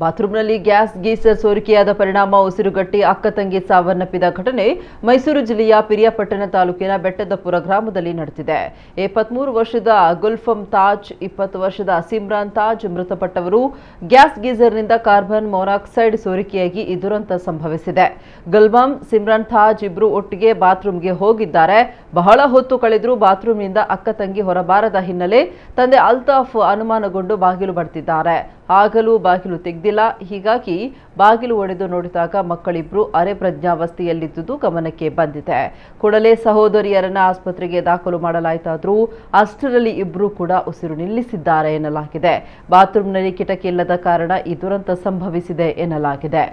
ಬಾತ್ರೂಮ್ನಲ್ಲಿ gas geyser ಸೋರಿಕೆಯಾದ ಪರಿಣಾಮ ಉಸಿರುಗಟ್ಟಿ ಅಕ್ಕ ತಂಗಿ ಸಾವನ್ನಪ್ಪಿದ ಘಟನೆ ಮೈಸೂರು ಜಿಲ್ಲೆಯ ಪಿರಿಯಾಪಟ್ಟಣ ತಾಲೂಕಿನ ಬೆಟ್ಟದಪುರ ಗ್ರಾಮದಲ್ಲಿ ನಡೆದಿದೆ. 23 ವರ್ಷದ ಗುಲ್ಫಮ್ ತಾಜ್, 20 ವರ್ಷದ ಸಿಮ್ರಾನ್ ತಾಜ್ ಮೃತಪಟ್ಟವರು. ಗ್ಯಾಸ್ ಗೀಸರ್ನಿಂದ ಕಾರ್ಬನ್ ಮೊನಾಕ್ಸೈಡ್ ಸೋರಿಕೆಯಾಗಿ ಈ ದುರಂತ ಸಂಭವಿಸಿದೆ. ಗುಲ್ಫಮ್, ಸಿಮ್ರಾನ್ ತಾಜ್ ಇಬ್ಬರು ಒಟ್ಟಿಗೆ ಬಾತ್ರೂಮ್ಗೆ ಹೋಗಿದ್ದಾರೆ. ಬಹಳ ಹೊತ್ತು ಕಳೆದರೂ ಬಾತ್ರೂಮ್ನಿಂದ ಅಕ್ಕ ತಂಗಿ ಹೊರಬಾರದ ಹಿನ್ನೆಲೆ ತಂದೆ ಅಲ್ತಾಫ್ ಅನುಮಾನಗೊಂಡು ಬಾಗಿಲು ಬಡಿದಿದ್ದಾರೆ. ಆಗಲೂ ಬಾಗಿಲು ತೆಗೆದಿಲ್ಲ. ಹೀಗಾಗಿ ಬಾಗಿಲು ಒಡೆದು ನೋಡಿದಾಗ ಮಕ್ಕಳಿಬ್ರು ಅರೆ ಪ್ರಜ್ಞಾವಸ್ಥೆಯಲ್ಲಿದ್ದುದು ಗಮನಕ್ಕೆ ಬಂದಿದೆ. ಕೂಡಲೇ ಸಹೋದರಿಯರನ್ನ ಆಸ್ಪತ್ರೆಗೆ ದಾಖಲು ಮಾಡಲಾಯಿತಾದರೂ ಅಷ್ಟರಲ್ಲಿ ಇಬ್ಬರು ಕೂಡ ಉಸಿರು ನಿಲ್ಲಿಸಿದ್ದಾರೆ ಎನ್ನಲಾಗಿದೆ. ಬಾತ್ರೂಮ್ನಲ್ಲಿ ಕಿಟಕಿ ಇಲ್ಲದ ಕಾರಣ ಈ ದುರಂತ ಸಂಭವಿಸಿದೆ ಎನ್ನಲಾಗಿದೆ.